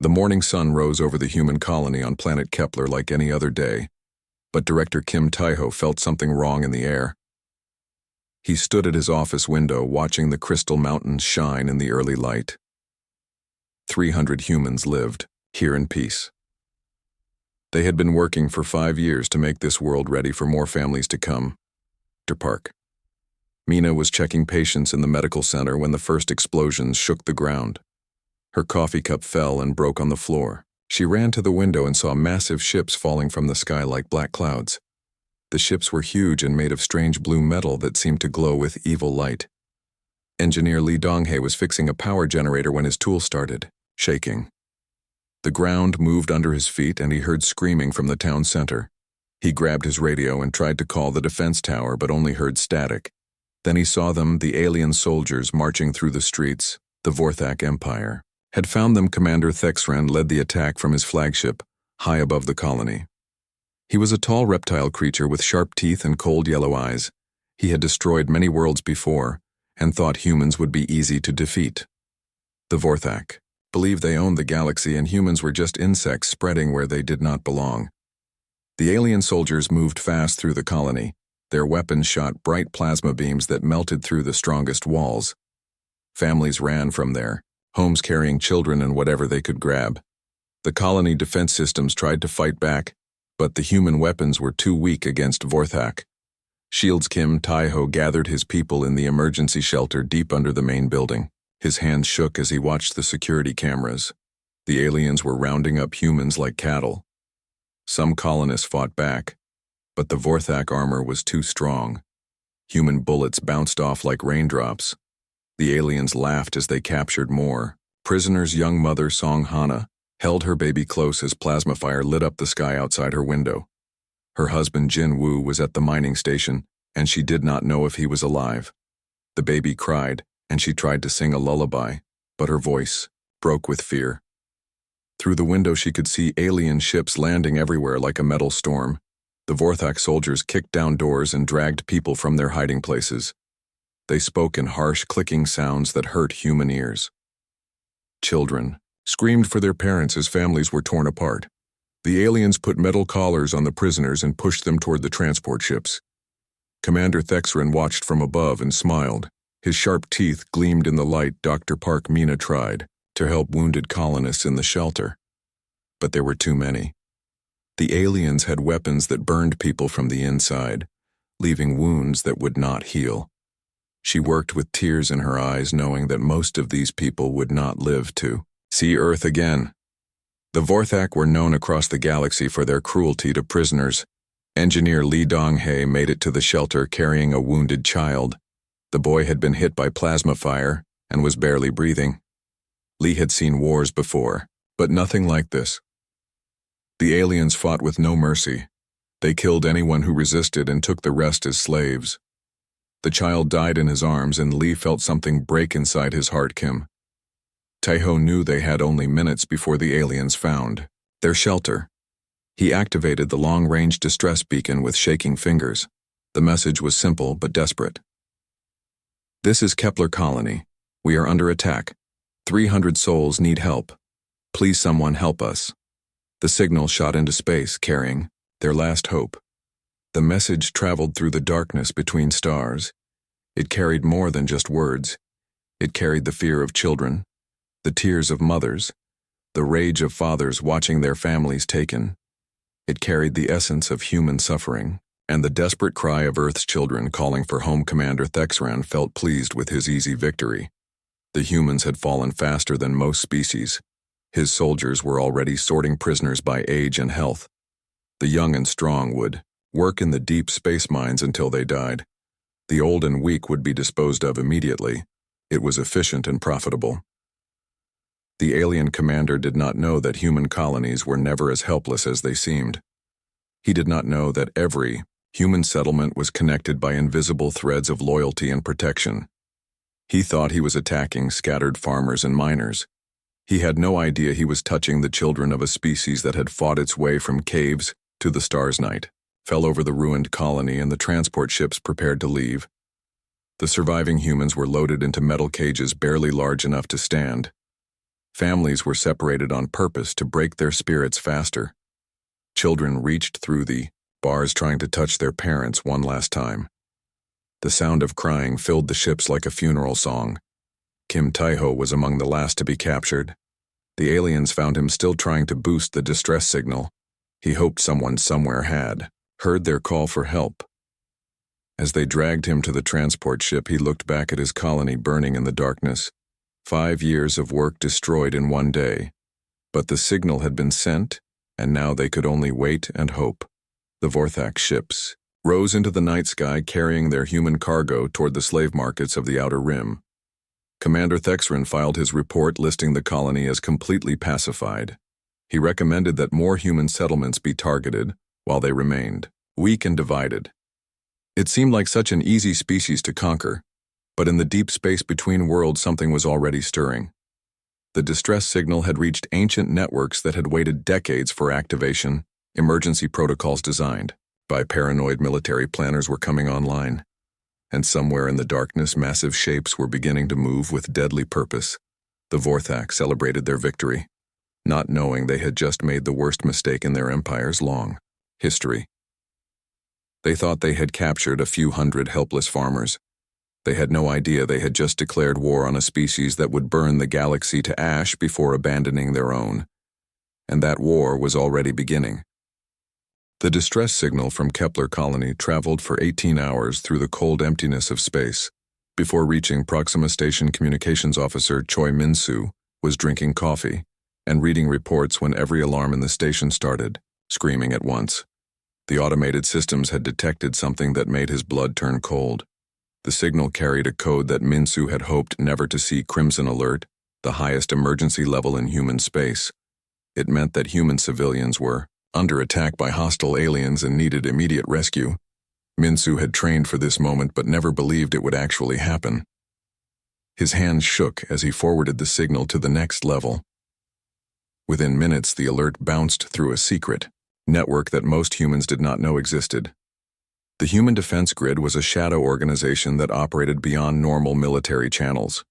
The morning sun rose over the human colony on planet Kepler like any other day, but Director Kim Tae-ho felt something wrong in the air. He stood at his office window watching the crystal mountains shine in the early light. 300 humans lived here in peace. They had been working for 5 years to make this world ready for more families to come. Dr. Park. Mina was checking patients in the medical center when the first explosions shook the ground. Her coffee cup fell and broke on the floor. She ran to the window and saw massive ships falling from the sky like black clouds. The ships were huge and made of strange blue metal that seemed to glow with evil light. Engineer Lee Dong-hae was fixing a power generator when his tool started, shaking. The ground moved under his feet and he heard screaming from the town center. He grabbed his radio and tried to call the defense tower but only heard static. Then he saw them, the alien soldiers marching through the streets. The Vorthak Empire had found them. Commander Thexran led the attack from his flagship, high above the colony. He was a tall reptile creature with sharp teeth and cold yellow eyes. He had destroyed many worlds before and thought humans would be easy to defeat. The Vorthak believed they owned the galaxy and humans were just insects spreading where they did not belong. The alien soldiers moved fast through the colony. Their weapons shot bright plasma beams that melted through the strongest walls. Families ran from there, homes carrying children and whatever they could grab. The colony defense systems tried to fight back, but the human weapons were too weak against Vorthak. Shields Kim Tae-ho gathered his people in the emergency shelter deep under the main building. His hands shook as he watched the security cameras. The aliens were rounding up humans like cattle. Some colonists fought back, but the Vorthak armor was too strong. Human bullets bounced off like raindrops. The aliens laughed as they captured more. Prisoner's young mother, Song Hana, held her baby close as plasma fire lit up the sky outside her window. Her husband Jin Woo was at the mining station, and she did not know if he was alive. The baby cried, and she tried to sing a lullaby, but her voice broke with fear. Through the window she could see alien ships landing everywhere like a metal storm. The Vorthak soldiers kicked down doors and dragged people from their hiding places. They spoke in harsh, clicking sounds that hurt human ears. Children screamed for their parents as families were torn apart. The aliens put metal collars on the prisoners and pushed them toward the transport ships. Commander Thexran watched from above and smiled. His sharp teeth gleamed in the light. Dr. Park Mina tried to help wounded colonists in the shelter, but there were too many. The aliens had weapons that burned people from the inside, leaving wounds that would not heal. She worked with tears in her eyes, knowing that most of these people would not live to see Earth again. The Vorthak were known across the galaxy for their cruelty to prisoners. Engineer Lee Dong-hae made it to the shelter carrying a wounded child. The boy had been hit by plasma fire and was barely breathing. Lee had seen wars before, but nothing like this. The aliens fought with no mercy. They killed anyone who resisted and took the rest as slaves. The child died in his arms and Lee felt something break inside his heart. Kim Tae-ho knew they had only minutes before the aliens found their shelter. He activated the long-range distress beacon with shaking fingers. The message was simple but desperate. "This is Kepler Colony. We are under attack. 300 souls need help. Please someone help us." The signal shot into space, carrying their last hope. The message traveled through the darkness between stars. It carried more than just words. It carried the fear of children, the tears of mothers, the rage of fathers watching their families taken. It carried the essence of human suffering, and the desperate cry of Earth's children calling for home. Commander Thexran felt pleased with his easy victory. The humans had fallen faster than most species. His soldiers were already sorting prisoners by age and health. The young and strong would work in the deep space mines until they died. The old and weak would be disposed of immediately. It was efficient and profitable. The alien commander did not know that human colonies were never as helpless as they seemed. He did not know that every human settlement was connected by invisible threads of loyalty and protection. He thought he was attacking scattered farmers and miners. He had no idea he was touching the children of a species that had fought its way from caves to the stars. Night fell over the ruined colony and the transport ships prepared to leave. The surviving humans were loaded into metal cages barely large enough to stand. Families were separated on purpose to break their spirits faster. Children reached through the bars trying to touch their parents one last time. The sound of crying filled the ships like a funeral song. Kim Tae-ho was among the last to be captured. The aliens found him still trying to boost the distress signal. He hoped someone somewhere had heard their call for help. As they dragged him to the transport ship, he looked back at his colony burning in the darkness. 5 years of work destroyed in one day. But the signal had been sent, and now they could only wait and hope. The Vorthak ships rose into the night sky carrying their human cargo toward the slave markets of the Outer Rim. Commander Thexrin filed his report listing the colony as completely pacified. He recommended that more human settlements be targeted while they remained weak and divided. It seemed like such an easy species to conquer, but in the deep space between worlds something was already stirring. The distress signal had reached ancient networks that had waited decades for activation. Emergency protocols designed by paranoid military planners were coming online. And somewhere in the darkness, massive shapes were beginning to move with deadly purpose. The Vorthak celebrated their victory, not knowing they had just made the worst mistake in their empire's long history. They thought they had captured a few hundred helpless farmers. They had no idea they had just declared war on a species that would burn the galaxy to ash before abandoning their own. And that war was already beginning. The distress signal from Kepler Colony traveled for 18 hours through the cold emptiness of space. Before reaching, Proxima Station Communications Officer Choi Min-soo was drinking coffee and reading reports when every alarm in the station started, screaming at once. The automated systems had detected something that made his blood turn cold. The signal carried a code that Min-soo had hoped never to see: Crimson Alert, the highest emergency level in human space. It meant that human civilians were under attack by hostile aliens and needed immediate rescue. Min-soo had trained for this moment but never believed it would actually happen. His hands shook as he forwarded the signal to the next level. Within minutes, the alert bounced through a secret network that most humans did not know existed. The Human Defense Grid was a shadow organization that operated beyond normal military channels.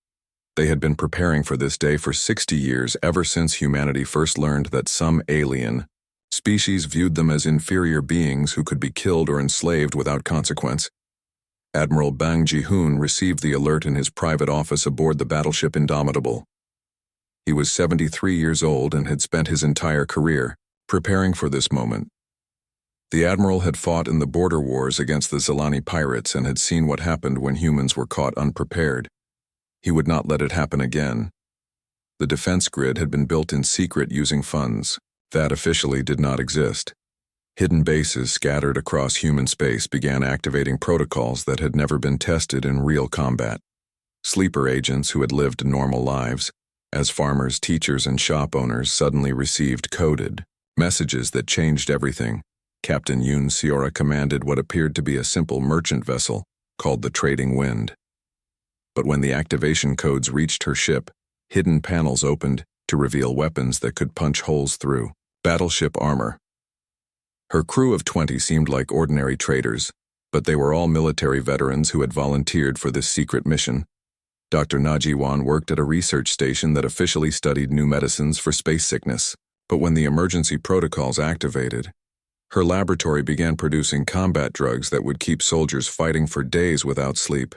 They had been preparing for this day for 60 years, ever since humanity first learned that some alien species viewed them as inferior beings who could be killed or enslaved without consequence. Admiral Bang Ji-hoon received the alert in his private office aboard the battleship Indomitable. He was 73 years old and had spent his entire career preparing for this moment. The admiral had fought in the border wars against the Zelani pirates and had seen what happened when humans were caught unprepared. He would not let it happen again. The defense grid had been built in secret using funds that officially did not exist. Hidden bases scattered across human space began activating protocols that had never been tested in real combat. Sleeper agents who had lived normal lives, as farmers, teachers, and shop owners, suddenly received coded messages that changed everything. Captain Yoon Seora commanded what appeared to be a simple merchant vessel called the Trading Wind. But when the activation codes reached her ship, hidden panels opened to reveal weapons that could punch holes through battleship armor. Her crew of 20 seemed like ordinary traders, but they were all military veterans who had volunteered for this secret mission. Dr. Naji-wan worked at a research station that officially studied new medicines for space sickness, but when the emergency protocols activated, her laboratory began producing combat drugs that would keep soldiers fighting for days without sleep.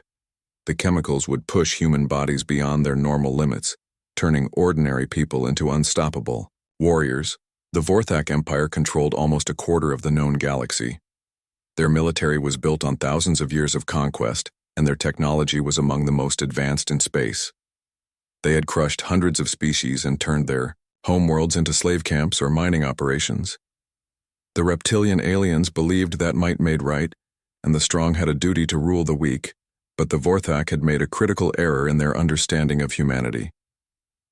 The chemicals would push human bodies beyond their normal limits, turning ordinary people into unstoppable warriors. The Vorthak Empire controlled almost a quarter of the known galaxy. Their military was built on thousands of years of conquest, and their technology was among the most advanced in space. They had crushed hundreds of species and turned their homeworlds into slave camps or mining operations. The reptilian aliens believed that might made right, and the strong had a duty to rule the weak, but the Vorthak had made a critical error in their understanding of humanity.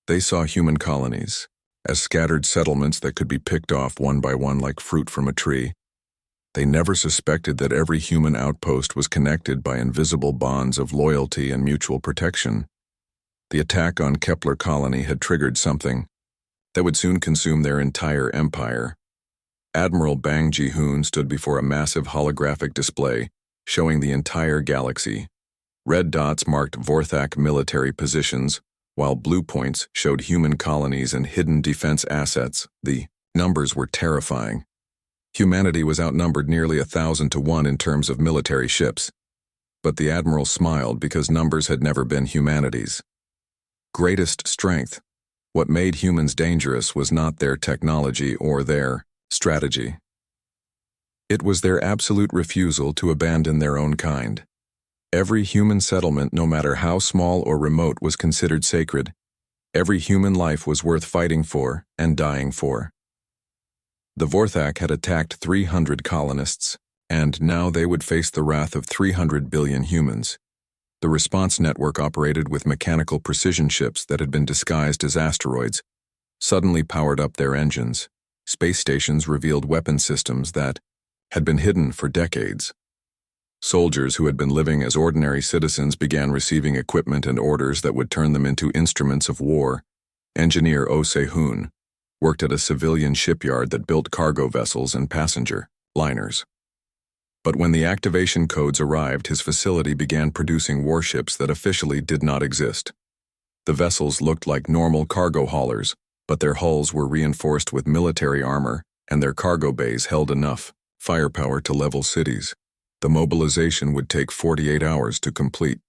They saw human colonies as scattered settlements that could be picked off one by one like fruit from a tree. They never suspected that every human outpost was connected by invisible bonds of loyalty and mutual protection. The attack on Kepler Colony had triggered something that would soon consume their entire empire. Admiral Bang Ji-hoon stood before a massive holographic display showing the entire galaxy. Red dots marked Vorthak military positions, While blue points showed human colonies and hidden defense assets, the numbers were terrifying. Humanity was outnumbered nearly 1,000 to 1 in terms of military ships. But the admiral smiled because numbers had never been humanity's greatest strength. What made humans dangerous was not their technology or their strategy. It was their absolute refusal to abandon their own kind. Every human settlement, no matter how small or remote, was considered sacred. Every human life was worth fighting for and dying for. The Vorthak had attacked 300 colonists, and now they would face the wrath of 300 billion humans. The response network operated with mechanical precision ships that had been disguised as asteroids, suddenly powered up their engines. Space stations revealed weapon systems that had been hidden for decades. Soldiers who had been living as ordinary citizens began receiving equipment and orders that would turn them into instruments of war. Engineer Oh Se-hoon worked at a civilian shipyard that built cargo vessels and passenger liners. But when the activation codes arrived, his facility began producing warships that officially did not exist. The vessels looked like normal cargo haulers, but their hulls were reinforced with military armor, and their cargo bays held enough firepower to level cities. The mobilization would take 48 hours to complete.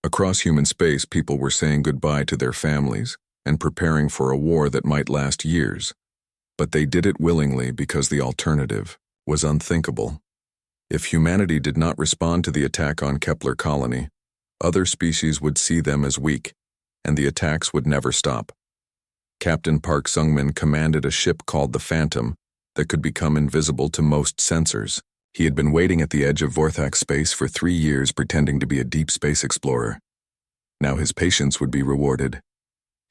Across human space, people were saying goodbye to their families and preparing for a war that might last years. But they did it willingly because the alternative was unthinkable. If humanity did not respond to the attack on Kepler colony, other species would see them as weak, and the attacks would never stop. Captain Park Sung-min commanded a ship called the Phantom that could become invisible to most sensors. He had been waiting at the edge of Vorthak space for 3 years pretending to be a deep space explorer. Now his patience would be rewarded.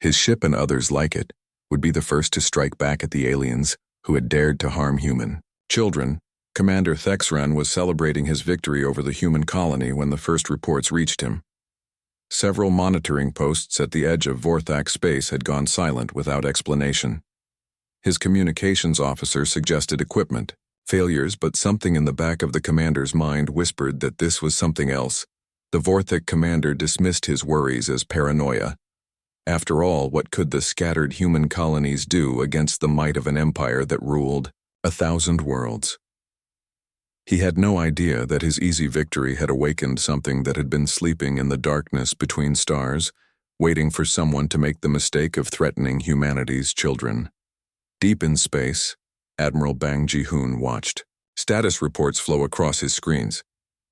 His ship and others like it would be the first to strike back at the aliens who had dared to harm human children. Commander Thexran was celebrating his victory over the human colony when the first reports reached him. Several monitoring posts at the edge of Vorthak space had gone silent without explanation. His communications officer suggested equipment failures, but something in the back of the commander's mind whispered that this was something else. The Vorthak commander dismissed his worries as paranoia. After all, what could the scattered human colonies do against the might of an empire that ruled 1,000 worlds? He had no idea that his easy victory had awakened something that had been sleeping in the darkness between stars, waiting for someone to make the mistake of threatening humanity's children. Deep in space, Admiral Bang Ji-hoon watched. Status reports flow across his screens.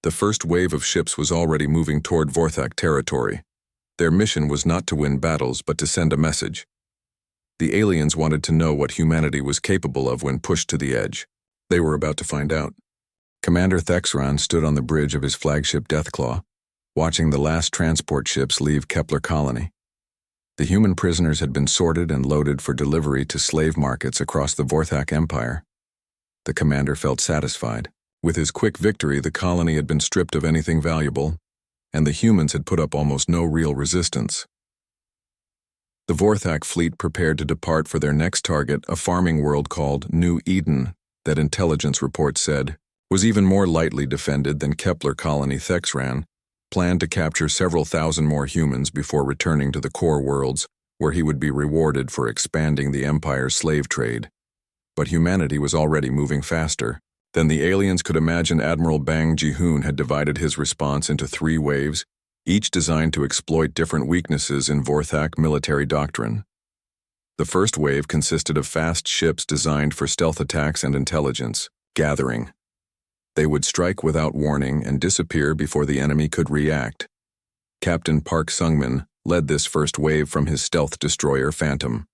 The first wave of ships was already moving toward Vorthak territory. Their mission was not to win battles, but to send a message. The aliens wanted to know what humanity was capable of when pushed to the edge. They were about to find out. Commander Thexran stood on the bridge of his flagship Deathclaw, watching the last transport ships leave Kepler colony. The human prisoners had been sorted and loaded for delivery to slave markets across the Vorthak Empire. The commander felt satisfied. With his quick victory, the colony had been stripped of anything valuable, and the humans had put up almost no real resistance. The Vorthak fleet prepared to depart for their next target, a farming world called New Eden, that intelligence reports said was even more lightly defended than Kepler colony. Thexran planned to capture several thousand more humans before returning to the core worlds, where he would be rewarded for expanding the Empire's slave trade. But humanity was already moving faster than the aliens could imagine. Admiral Bang Ji-hoon had divided his response into 3 waves, each designed to exploit different weaknesses in Vorthak military doctrine. The first wave consisted of fast ships designed for stealth attacks and intelligence gathering. They would strike without warning and disappear before the enemy could react. Captain Park Sung-min led this first wave from his stealth destroyer Phantom.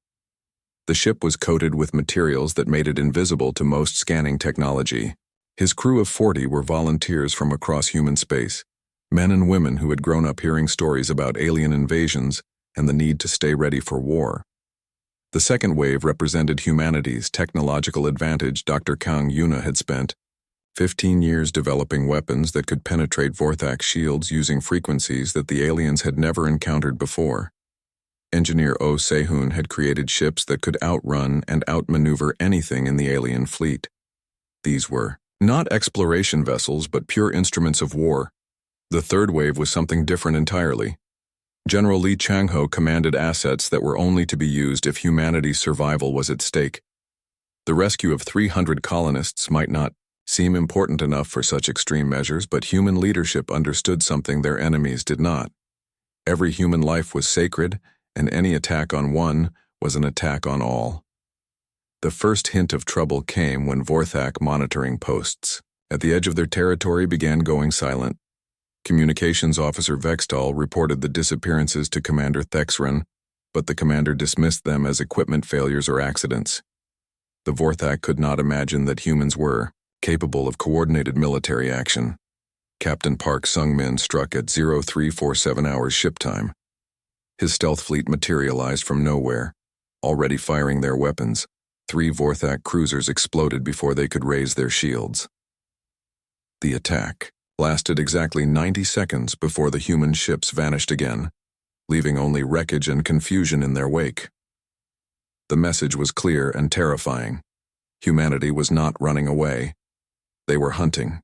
The ship was coated with materials that made it invisible to most scanning technology. His crew of 40 were volunteers from across human space, men and women who had grown up hearing stories about alien invasions and the need to stay ready for war. The second wave represented humanity's technological advantage. Dr. Kang Yuna had spent 15 years developing weapons that could penetrate Vorthak shields using frequencies that the aliens had never encountered before. Engineer Oh Se-hoon had created ships that could outrun and outmaneuver anything in the alien fleet. These were not exploration vessels, but pure instruments of war. The third wave was something different entirely. General Li Changho commanded assets that were only to be used if humanity's survival was at stake. The rescue of 300 colonists might not seem important enough for such extreme measures, but human leadership understood something their enemies did not. Every human life was sacred, and any attack on one was an attack on all. The first hint of trouble came when Vorthak monitoring posts at the edge of their territory began going silent. Communications Officer Vextal reported the disappearances to Commander Thexran, but the commander dismissed them as equipment failures or accidents. The Vorthak could not imagine that humans were capable of coordinated military action. Captain Park Sung-min struck at 0347 hours ship time. His stealth fleet materialized from nowhere, already firing their weapons. 3 Vorthak cruisers exploded before they could raise their shields. The attack lasted exactly 90 seconds before the human ships vanished again, leaving only wreckage and confusion in their wake. The message was clear and terrifying. Humanity was not running away. They were hunting.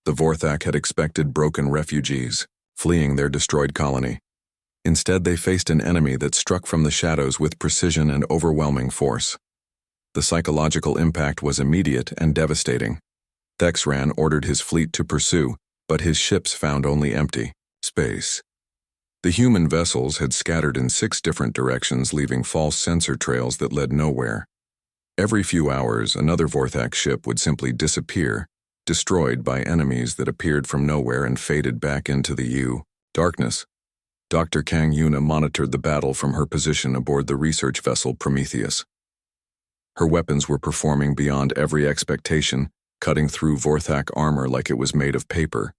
The Vorthak had expected broken refugees, fleeing their destroyed colony. Instead, they faced an enemy that struck from the shadows with precision and overwhelming force. The psychological impact was immediate and devastating. Thexran ordered his fleet to pursue, but his ships found only empty space. The human vessels had scattered in 6 different directions, leaving false sensor trails that led nowhere. Every few hours, another Vorthak ship would simply disappear, destroyed by enemies that appeared from nowhere and faded back into the darkness. Dr. Kang Yuna monitored the battle from her position aboard the research vessel Prometheus. Her weapons were performing beyond every expectation, cutting through Vorthak armor like it was made of paper.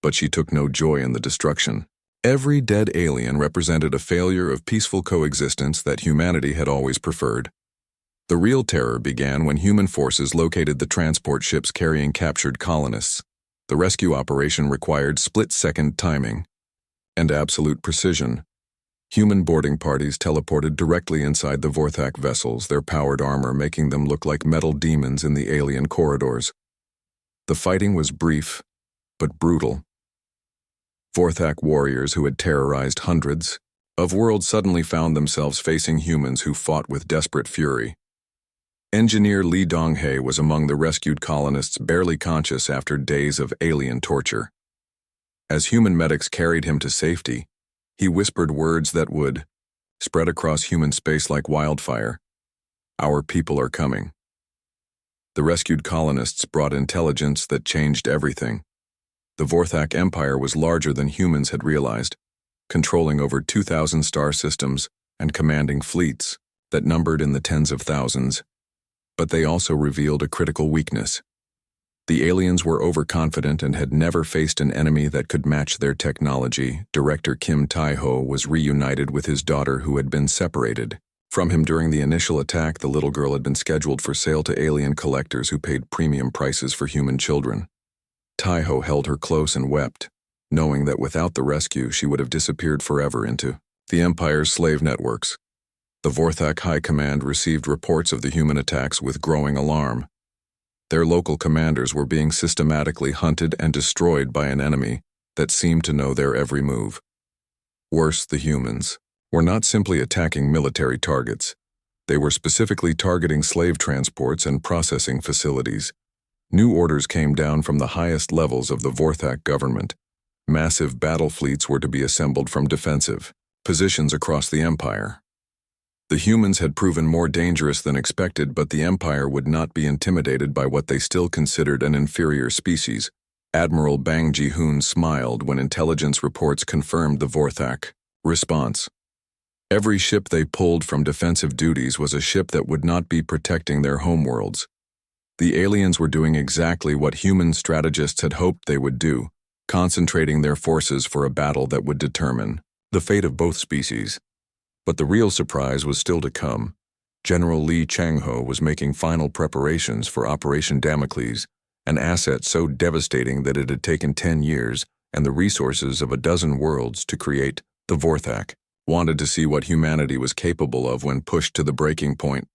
But she took no joy in the destruction. Every dead alien represented a failure of peaceful coexistence that humanity had always preferred. The real terror began when human forces located the transport ships carrying captured colonists. The rescue operation required split-second timing and absolute precision. Human boarding parties teleported directly inside the Vorthak vessels, their powered armor making them look like metal demons in the alien corridors. The fighting was brief, but brutal. Vorthak warriors who had terrorized hundreds of worlds suddenly found themselves facing humans who fought with desperate fury. Engineer Lee Donghae was among the rescued colonists, barely conscious after days of alien torture. As human medics carried him to safety, he whispered words that would spread across human space like wildfire. "Our people are coming." The rescued colonists brought intelligence that changed everything. The Vorthak Empire was larger than humans had realized, controlling over 2,000 star systems and commanding fleets that numbered in the tens of thousands. But they also revealed a critical weakness. The aliens were overconfident and had never faced an enemy that could match their technology. Director Kim Tae-ho was reunited with his daughter who had been separated from him during the initial attack. The little girl had been scheduled for sale to alien collectors who paid premium prices for human children. Tae-ho held her close and wept, knowing that without the rescue she would have disappeared forever into the Empire's slave networks. The Vorthak High Command received reports of the human attacks with growing alarm. Their local commanders were being systematically hunted and destroyed by an enemy that seemed to know their every move. Worse, the humans were not simply attacking military targets. They were specifically targeting slave transports and processing facilities. New orders came down from the highest levels of the Vorthak government. Massive battle fleets were to be assembled from defensive positions across the Empire. The humans had proven more dangerous than expected, but the Empire would not be intimidated by what they still considered an inferior species. Admiral Bang Ji-hoon smiled when intelligence reports confirmed the Vorthak response. Every ship they pulled from defensive duties was a ship that would not be protecting their homeworlds. The aliens were doing exactly what human strategists had hoped they would do, concentrating their forces for a battle that would determine the fate of both species. But the real surprise was still to come. General Lee Changho was making final preparations for Operation Damocles, an asset so devastating that it had taken 10 years and the resources of a dozen worlds to create. The Vorthak wanted to see what humanity was capable of when pushed to the breaking point.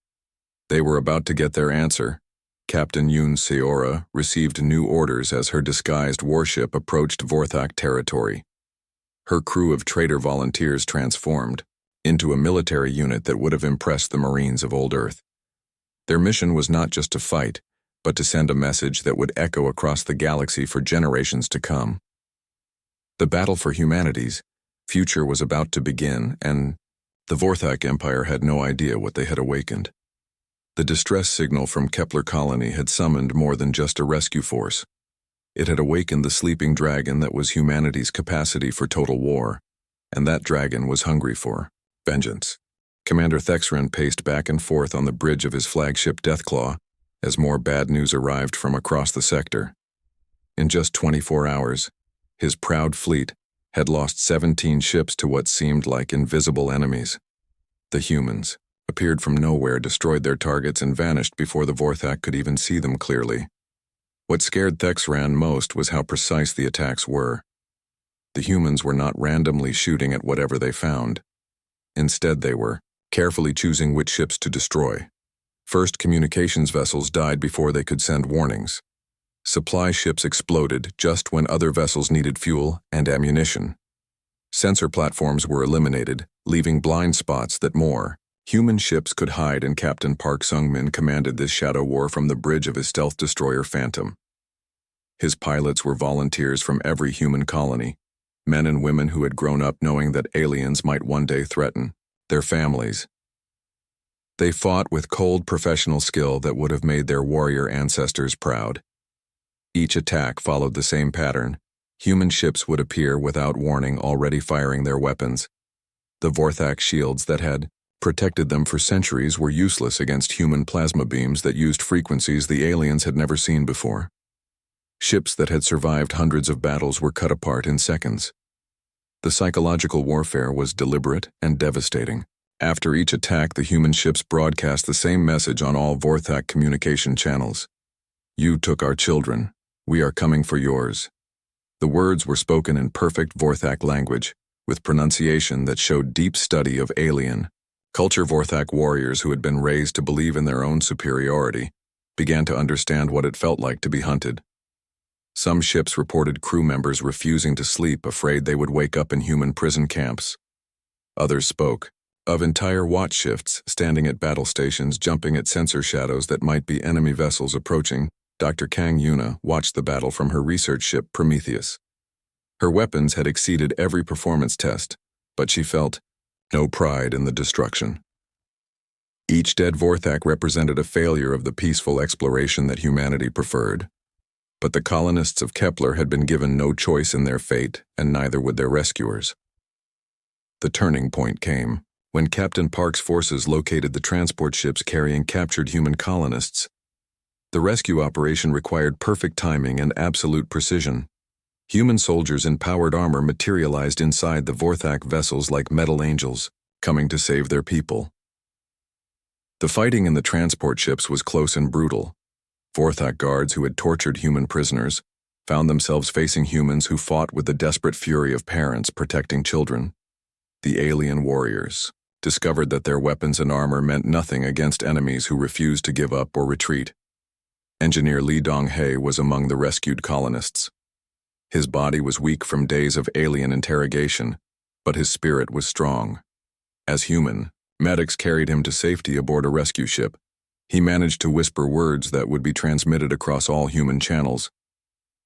They were about to get their answer. Captain Yoon Seora received new orders as her disguised warship approached Vorthak territory. Her crew of traitor volunteers transformed into a military unit that would have impressed the Marines of old Earth. Their mission was not just to fight, but to send a message that would echo across the galaxy for generations to come. The battle for humanity's future was about to begin, and the Vorthak Empire had no idea what they had awakened. The distress signal from Kepler Colony had summoned more than just a rescue force. It had awakened the sleeping dragon that was humanity's capacity for total war, and that dragon was hungry for vengeance. Commander Thexran paced back and forth on the bridge of his flagship Deathclaw as more bad news arrived from across the sector. In just 24 hours, his proud fleet had lost 17 ships to what seemed like invisible enemies. The humans appeared from nowhere, destroyed their targets, and vanished before the Vorthak could even see them clearly. What scared Thexran most was how precise the attacks were. The humans were not randomly shooting at whatever they found. Instead, they were carefully choosing which ships to destroy. First, communications vessels died before they could send warnings. Supply ships exploded just when other vessels needed fuel and ammunition. Sensor platforms were eliminated, leaving blind spots that more human ships could hide, and Captain Park Sung-min commanded this shadow war from the bridge of his stealth destroyer Phantom. His pilots were volunteers from every human colony, men and women who had grown up knowing that aliens might one day threaten their families. They fought with cold professional skill that would have made their warrior ancestors proud. Each attack followed the same pattern. Human ships would appear without warning, already firing their weapons. The Vorthak shields that had protected them for centuries were useless against human plasma beams that used frequencies the aliens had never seen before. Ships that had survived hundreds of battles were cut apart in seconds. The psychological warfare was deliberate and devastating. After each attack, the human ships broadcast the same message on all Vorthak communication channels. "You took our children. We are coming for yours." The words were spoken in perfect Vorthak language, with pronunciation that showed deep study of alien culture. Vorthak warriors who had been raised to believe in their own superiority began to understand what it felt like to be hunted. Some ships reported crew members refusing to sleep, afraid they would wake up in human prison camps. Others spoke of entire watch shifts standing at battle stations, jumping at sensor shadows that might be enemy vessels approaching. Dr. Kang Yuna watched the battle from her research ship Prometheus. Her weapons had exceeded every performance test, but she felt no pride in the destruction. Each dead Vorthak represented a failure of the peaceful exploration that humanity preferred. But the colonists of Kepler had been given no choice in their fate, and neither would their rescuers. The turning point came when Captain Park's forces located the transport ships carrying captured human colonists. The rescue operation required perfect timing and absolute precision. Human soldiers in powered armor materialized inside the Vorthak vessels like metal angels, coming to save their people. The fighting in the transport ships was close and brutal. Vorthak guards who had tortured human prisoners found themselves facing humans who fought with the desperate fury of parents protecting children. The alien warriors discovered that their weapons and armor meant nothing against enemies who refused to give up or retreat. Engineer Lee Dong-hae was among the rescued colonists. His body was weak from days of alien interrogation, but his spirit was strong. As human, medics carried him to safety aboard a rescue ship. He managed to whisper words that would be transmitted across all human channels.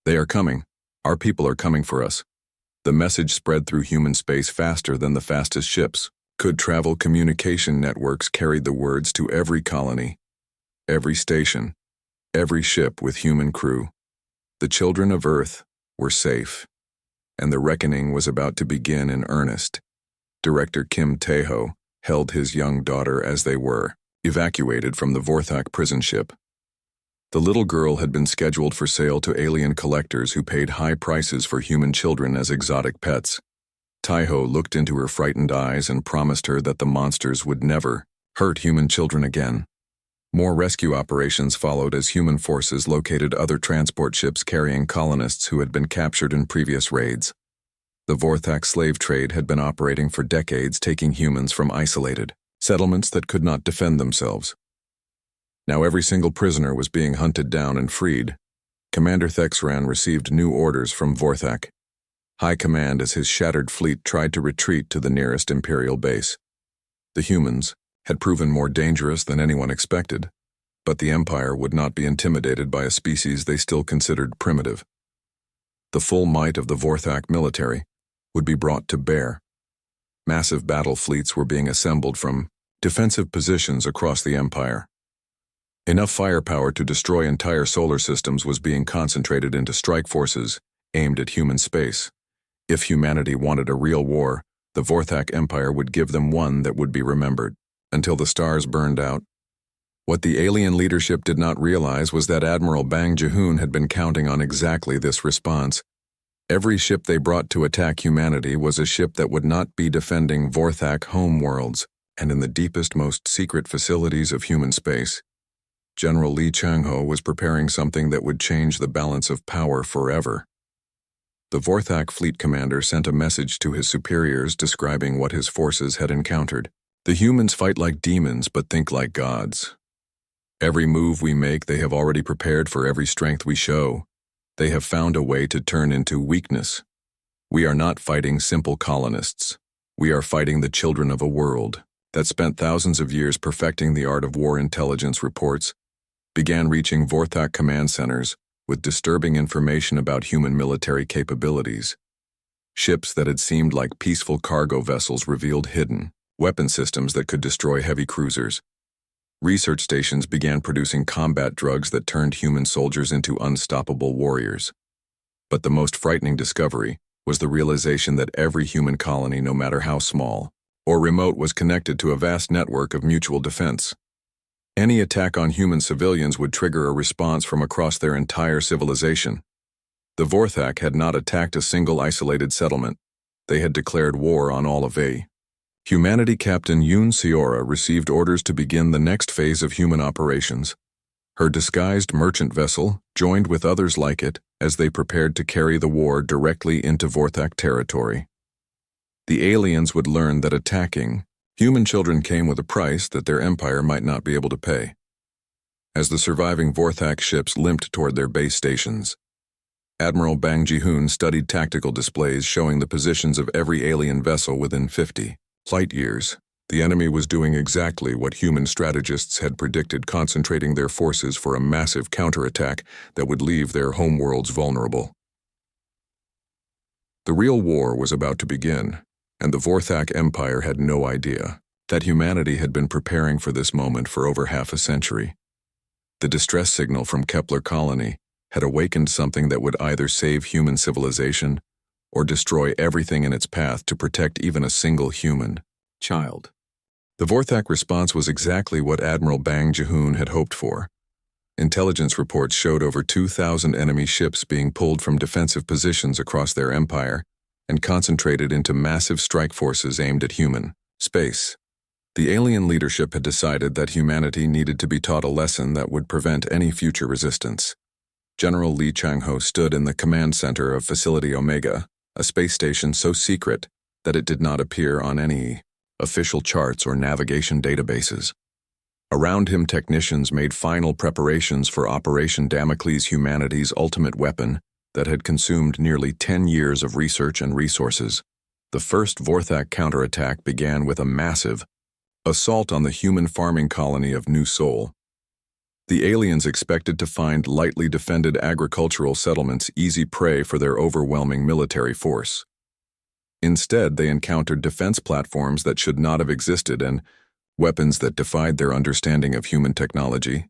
"They are coming. Our people are coming for us." The message spread through human space faster than the fastest ships could travel. Communication networks carried the words to every colony, every station, every ship with human crew. The children of Earth were safe, and the reckoning was about to begin in earnest. Director Kim Tae-ho held his young daughter as they were evacuated from the Vorthak prison ship. The little girl had been scheduled for sale to alien collectors who paid high prices for human children as exotic pets. Tae-ho looked into her frightened eyes and promised her that the monsters would never hurt human children again. More rescue operations followed as human forces located other transport ships carrying colonists who had been captured in previous raids. The Vorthak slave trade had been operating for decades, taking humans from isolated settlements that could not defend themselves. Now every single prisoner was being hunted down and freed. Commander Thexran received new orders from Vorthak. High command as his shattered fleet tried to retreat to the nearest Imperial base. The humans had proven more dangerous than anyone expected, but the Empire would not be intimidated by a species they still considered primitive. The full might of the Vorthak military would be brought to bear. Massive battle fleets were being assembled from defensive positions across the Empire. Enough firepower to destroy entire solar systems was being concentrated into strike forces aimed at human space. If humanity wanted a real war, the Vorthak Empire would give them one that would be remembered, until the stars burned out. What the alien leadership did not realize was that Admiral Bang Jihoon had been counting on exactly this response. Every ship they brought to attack humanity was a ship that would not be defending Vorthak homeworlds, and in the deepest, most secret facilities of human space, General Li Changho was preparing something that would change the balance of power forever. The Vorthak fleet commander sent a message to his superiors describing what his forces had encountered. The humans fight like demons but think like gods. Every move we make they have already prepared for every strength we show. They have found a way to turn into weakness. We are not fighting simple colonists. We are fighting the children of a world that spent thousands of years perfecting the art of war. Intelligence reports began reaching Vorthak command centers with disturbing information about human military capabilities. Ships that had seemed like peaceful cargo vessels revealed hidden weapon systems that could destroy heavy cruisers. Research stations began producing combat drugs that turned human soldiers into unstoppable warriors. But the most frightening discovery was the realization that every human colony, no matter how small or remote, was connected to a vast network of mutual defense. Any attack on human civilians would trigger a response from across their entire civilization. The Vorthak had not attacked a single isolated settlement. They had declared war on all of A. Humanity. Captain Yoon Seora received orders to begin the next phase of human operations. Her disguised merchant vessel joined with others like it as they prepared to carry the war directly into Vorthak territory. The aliens would learn that attacking human children came with a price that their empire might not be able to pay. As the surviving Vorthak ships limped toward their base stations, Admiral Bang Jihoon studied tactical displays showing the positions of every alien vessel within 50 light years. The enemy was doing exactly what human strategists had predicted, concentrating their forces for a massive counterattack that would leave their homeworlds vulnerable. The real war was about to begin, and the Vorthak Empire had no idea that humanity had been preparing for this moment for over half a century. The distress signal from Kepler colony had awakened something that would either save human civilization or destroy everything in its path to protect even a single human child. The Vorthak response was exactly what Admiral Bang Jihoon had hoped for. Intelligence reports showed over 2,000 enemy ships being pulled from defensive positions across their empire and concentrated into massive strike forces aimed at human space. The alien leadership had decided that humanity needed to be taught a lesson that would prevent any future resistance. General Li Changho stood in the command center of Facility Omega, a space station so secret that it did not appear on any official charts or navigation databases. Around him, technicians made final preparations for Operation Damocles, humanity's ultimate weapon that had consumed nearly 10 years of research and resources. The first Vorthak counterattack began with a massive assault on the human farming colony of New Seoul. The aliens expected to find lightly defended agricultural settlements easy prey for their overwhelming military force. Instead, they encountered defense platforms that should not have existed and weapons that defied their understanding of human technology.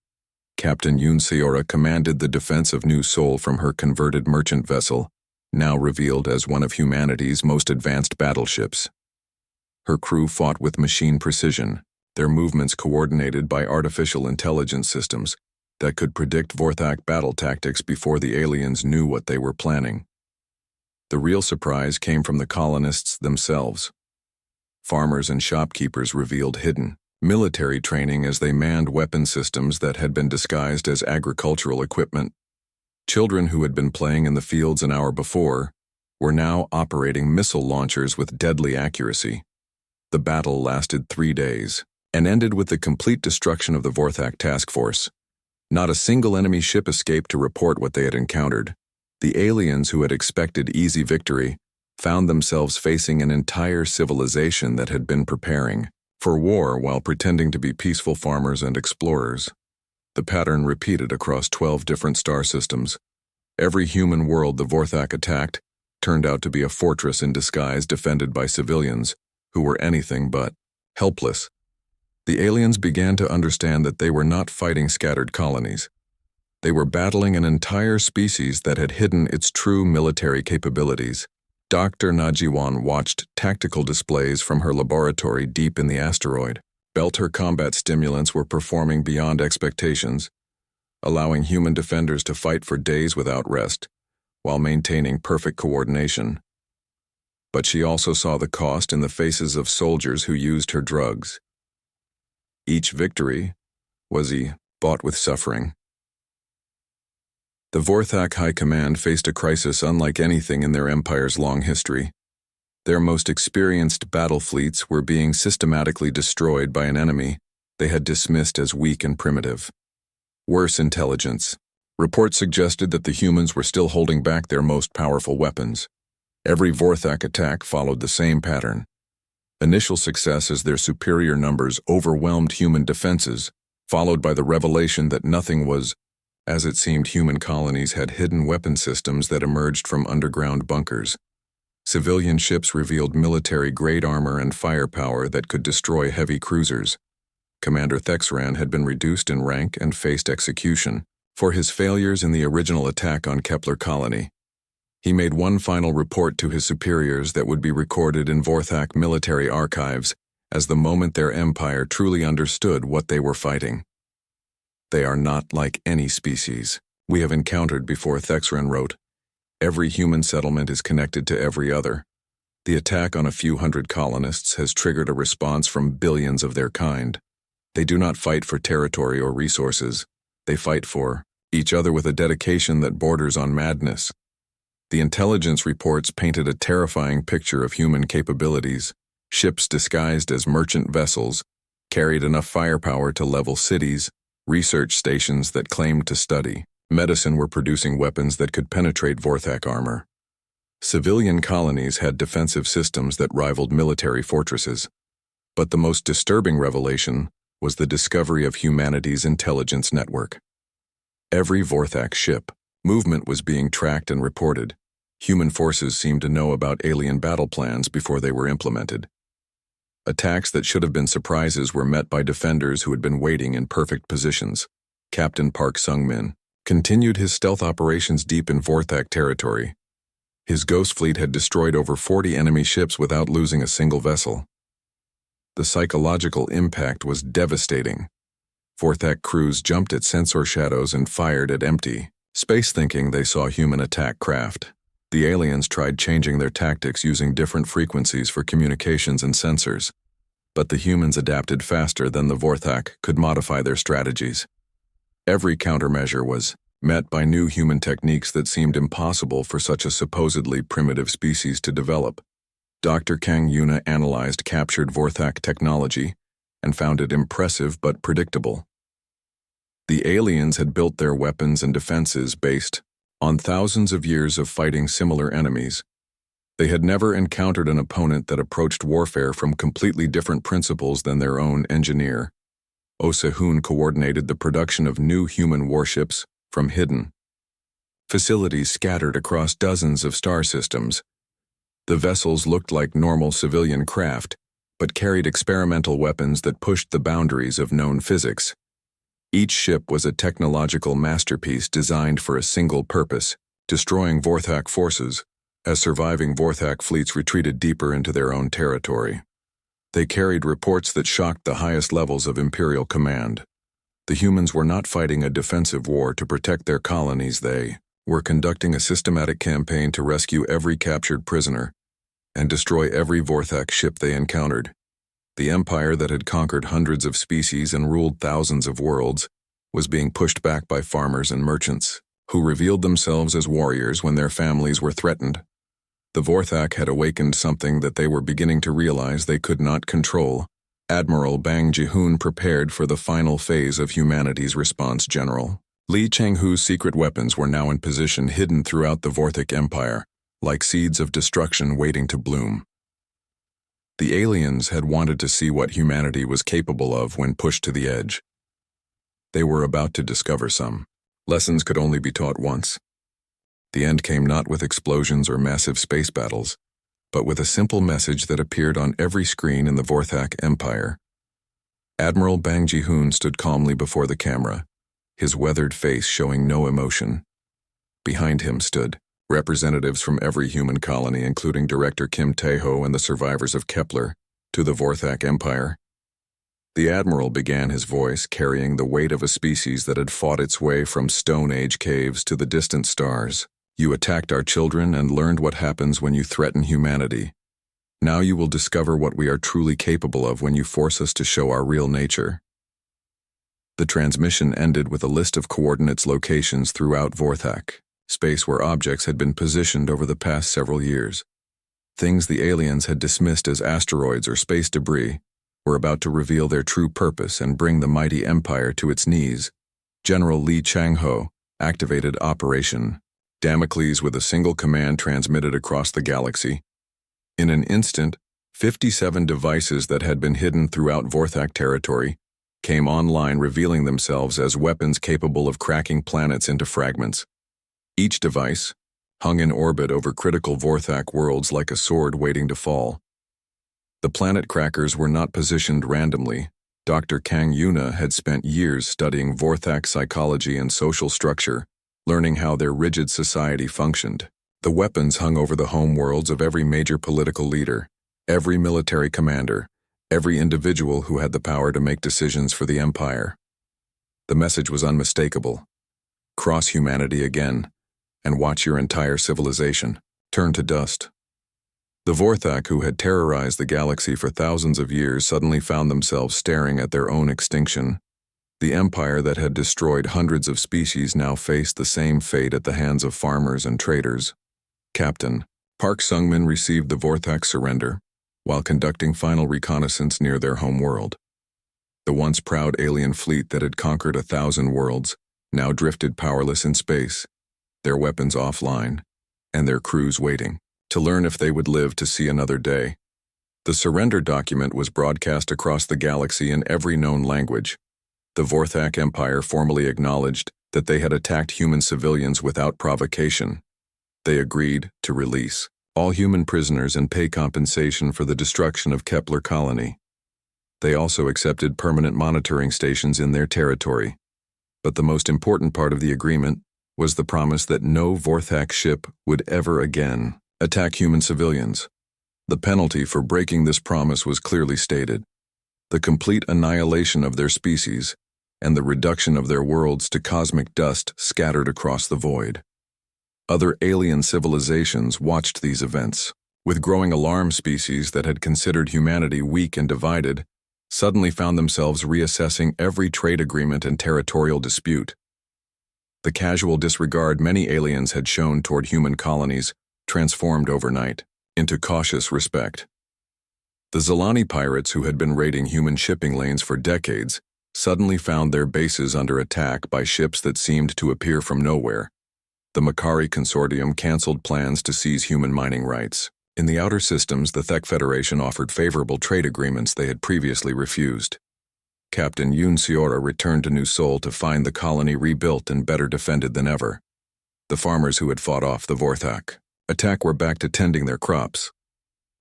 Captain Yoon Seora commanded the defense of New Seoul from her converted merchant vessel, now revealed as one of humanity's most advanced battleships. Her crew fought with machine precision, their movements coordinated by artificial intelligence systems that could predict Vorthak battle tactics before the aliens knew what they were planning. The real surprise came from the colonists themselves. Farmers and shopkeepers revealed hidden military training as they manned weapon systems that had been disguised as agricultural equipment. Children who had been playing in the fields an hour before were now operating missile launchers with deadly accuracy. The battle lasted 3 days and ended with the complete destruction of the Vorthak task force. Not a single enemy ship escaped to report what they had encountered. The aliens who had expected easy victory found themselves facing an entire civilization that had been preparing for war while pretending to be peaceful farmers and explorers. The pattern repeated across 12 different star systems. Every human world the Vorthak attacked turned out to be a fortress in disguise defended by civilians who were anything but helpless. The aliens began to understand that they were not fighting scattered colonies. They were battling an entire species that had hidden its true military capabilities. Dr. Najiwan watched tactical displays from her laboratory deep in the asteroid. Felt her combat stimulants were performing beyond expectations, allowing human defenders to fight for days without rest, while maintaining perfect coordination. But she also saw the cost in the faces of soldiers who used her drugs. Each victory was bought with suffering. The Vorthak High Command faced a crisis unlike anything in their empire's long history. Their most experienced battle fleets were being systematically destroyed by an enemy they had dismissed as weak and primitive. Worse intelligence. Reports suggested that the humans were still holding back their most powerful weapons. Every Vorthak attack followed the same pattern. Initial success as their superior numbers overwhelmed human defenses, followed by the revelation that nothing was as it seemed. Human colonies had hidden weapon systems that emerged from underground bunkers. Civilian ships revealed military-grade armor and firepower that could destroy heavy cruisers. Commander Thexran had been reduced in rank and faced execution for his failures in the original attack on Kepler Colony. He made one final report to his superiors that would be recorded in Vorthak military archives as the moment their empire truly understood what they were fighting. They are not like any species we have encountered before, Thexran wrote. Every human settlement is connected to every other. The attack on a few hundred colonists has triggered a response from billions of their kind. They do not fight for territory or resources. They fight for each other with a dedication that borders on madness. The intelligence reports painted a terrifying picture of human capabilities. Ships disguised as merchant vessels carried enough firepower to level cities. Research stations that claimed to study medicine were producing weapons that could penetrate Vorthak armor. Civilian colonies had defensive systems that rivaled military fortresses. But the most disturbing revelation was the discovery of humanity's intelligence network. Every Vorthak ship movement was being tracked and reported. Human forces seemed to know about alien battle plans before they were implemented. Attacks that should have been surprises were met by defenders who had been waiting in perfect positions. Captain Park Sung-min continued his stealth operations deep in Vorthak territory. His ghost fleet had destroyed over 40 enemy ships without losing a single vessel. The psychological impact was devastating. Vorthak crews jumped at sensor shadows and fired at empty space thinking they saw human attack craft. The aliens tried changing their tactics using different frequencies for communications and sensors, but the humans adapted faster than the Vorthak could modify their strategies. Every countermeasure was met by new human techniques that seemed impossible for such a supposedly primitive species to develop. Dr. Kang Yuna analyzed captured Vorthak technology and found it impressive but predictable. The aliens had built their weapons and defenses based on thousands of years of fighting similar enemies. They had never encountered an opponent that approached warfare from completely different principles than their own engineer. Oh Se-hoon coordinated the production of new human warships from hidden facilities scattered across dozens of star systems. The vessels looked like normal civilian craft, but carried experimental weapons that pushed the boundaries of known physics. Each ship was a technological masterpiece designed for a single purpose, destroying Vorthak forces, as surviving Vorthak fleets retreated deeper into their own territory. They carried reports that shocked the highest levels of Imperial command. The humans were not fighting a defensive war to protect their colonies. They were conducting a systematic campaign to rescue every captured prisoner and destroy every Vorthak ship they encountered. The empire that had conquered hundreds of species and ruled thousands of worlds was being pushed back by farmers and merchants, who revealed themselves as warriors when their families were threatened. The Vorthak had awakened something that they were beginning to realize they could not control. Admiral Bang Ji-hoon prepared for the final phase of humanity's response. General Lee Chang-hoo's secret weapons were now in position hidden throughout the Vorthak Empire, like seeds of destruction waiting to bloom. The aliens had wanted to see what humanity was capable of when pushed to the edge. They were about to discover some lessons could only be taught once. The end came not with explosions or massive space battles, but with a simple message that appeared on every screen in the Vorthak Empire. Admiral Bang Ji-hoon stood calmly before the camera, his weathered face showing no emotion. Behind him stood representatives from every human colony, including Director Kim Tae-ho and the survivors of Kepler, to the Vorthak Empire. The Admiral began his voice, carrying the weight of a species that had fought its way from Stone Age caves to the distant stars. You attacked our children and learned what happens when you threaten humanity. Now you will discover what we are truly capable of when you force us to show our real nature. The transmission ended with a list of coordinates locations throughout Vorthak, space where objects had been positioned over the past several years. Things the aliens had dismissed as asteroids or space debris were about to reveal their true purpose and bring the mighty empire to its knees. General Lee Chang-ho activated Operation Damocles with a single command transmitted across the galaxy. In an instant, 57 devices that had been hidden throughout Vorthak territory came online, revealing themselves as weapons capable of cracking planets into fragments. Each device hung in orbit over critical Vorthak worlds like a sword waiting to fall. The planet crackers were not positioned randomly. Dr. Kang Yuna had spent years studying Vorthak psychology and social structure, learning how their rigid society functioned. The weapons hung over the home worlds of every major political leader, every military commander, every individual who had the power to make decisions for the Empire. The message was unmistakable. Cross humanity again, and watch your entire civilization turn to dust. The Vorthak, who had terrorized the galaxy for thousands of years, suddenly found themselves staring at their own extinction. The empire that had destroyed hundreds of species now faced the same fate at the hands of farmers and traders. Captain Park Sung-min received the Vorthak surrender while conducting final reconnaissance near their home world. The once proud alien fleet that had conquered 1,000 worlds now drifted powerless in space, their weapons offline, and their crews waiting to learn if they would live to see another day. The surrender document was broadcast across the galaxy in every known language. The Vorthak Empire formally acknowledged that they had attacked human civilians without provocation. They agreed to release all human prisoners and pay compensation for the destruction of Kepler colony. They also accepted permanent monitoring stations in their territory. But the most important part of the agreement was the promise that no Vorthak ship would ever again attack human civilians. The penalty for breaking this promise was clearly stated: the complete annihilation of their species and the reduction of their worlds to cosmic dust scattered across the void. Other alien civilizations watched these events. With growing alarm, species that had considered humanity weak and divided suddenly found themselves reassessing every trade agreement and territorial dispute. The casual disregard many aliens had shown toward human colonies transformed overnight into cautious respect. The Zalani pirates, who had been raiding human shipping lanes for decades, suddenly found their bases under attack by ships that seemed to appear from nowhere. The Makari Consortium canceled plans to seize human mining rights. In the outer systems, the Thek Federation offered favorable trade agreements they had previously refused. Captain Yoon Seora returned to New Seoul to find the colony rebuilt and better defended than ever. The farmers who had fought off the Vorthak attack were back to tending their crops.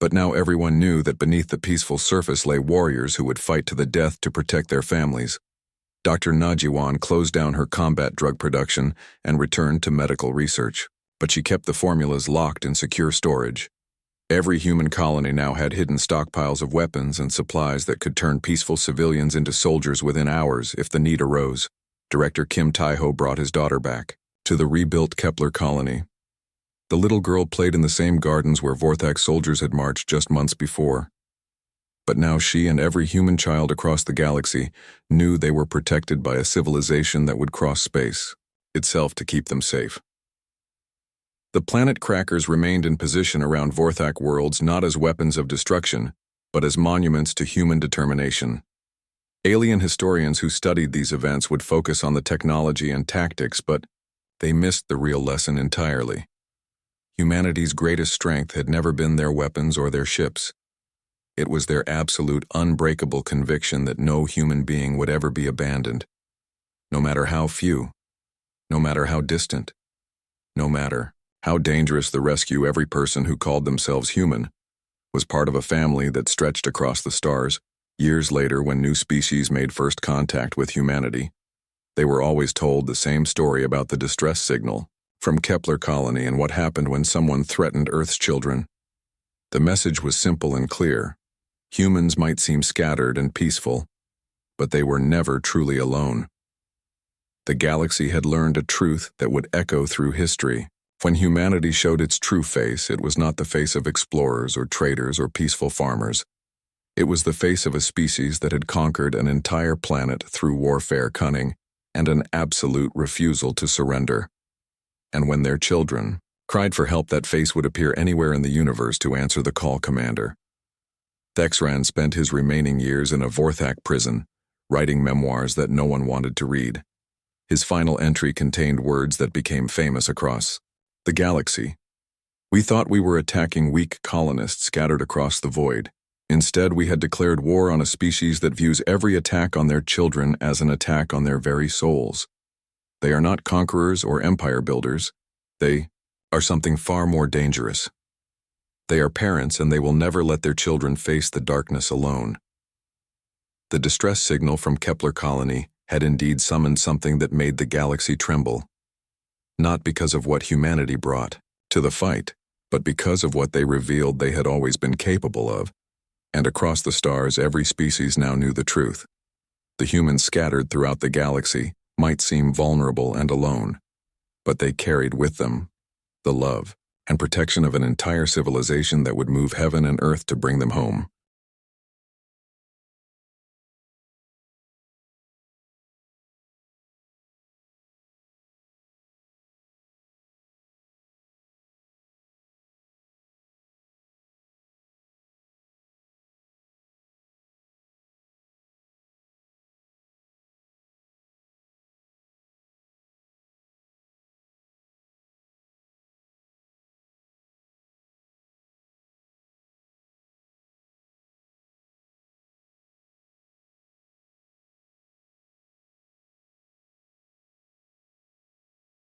But now everyone knew that beneath the peaceful surface lay warriors who would fight to the death to protect their families. Dr. Najiwan closed down her combat drug production and returned to medical research, but she kept the formulas locked in secure storage. Every human colony now had hidden stockpiles of weapons and supplies that could turn peaceful civilians into soldiers within hours if the need arose. Director Kim Tae-ho brought his daughter back to the rebuilt Kepler colony. The little girl played in the same gardens where Vorthak soldiers had marched just months before. But now she and every human child across the galaxy knew they were protected by a civilization that would cross space itself to keep them safe. The planet crackers remained in position around Vorthak worlds not as weapons of destruction, but as monuments to human determination. Alien historians who studied these events would focus on the technology and tactics, but they missed the real lesson entirely. Humanity's greatest strength had never been their weapons or their ships. It was their absolute, unbreakable conviction that no human being would ever be abandoned, no matter how few, no matter how distant, no matter how dangerous the rescue. Every person who called themselves human was part of a family that stretched across the stars. Years later, when new species made first contact with humanity, they were always told the same story about the distress signal from Kepler colony and what happened when someone threatened Earth's children. The message was simple and clear. Humans might seem scattered and peaceful, but they were never truly alone. The galaxy had learned a truth that would echo through history. When humanity showed its true face, it was not the face of explorers or traders or peaceful farmers. It was the face of a species that had conquered an entire planet through warfare, cunning, and an absolute refusal to surrender. And when their children cried for help, that face would appear anywhere in the universe to answer the call. Commander Thexran spent his remaining years in a Vorthak prison, writing memoirs that no one wanted to read. His final entry contained words that became famous across the galaxy. "We thought we were attacking weak colonists scattered across the void. Instead, we had declared war on a species that views every attack on their children as an attack on their very souls. They are not conquerors or empire builders. They are something far more dangerous. They are parents, and they will never let their children face the darkness alone." The distress signal from Kepler colony had indeed summoned something that made the galaxy tremble. Not because of what humanity brought to the fight, but because of what they revealed they had always been capable of. And across the stars, every species now knew the truth. The humans scattered throughout the galaxy might seem vulnerable and alone, but they carried with them the love and protection of an entire civilization that would move heaven and earth to bring them home.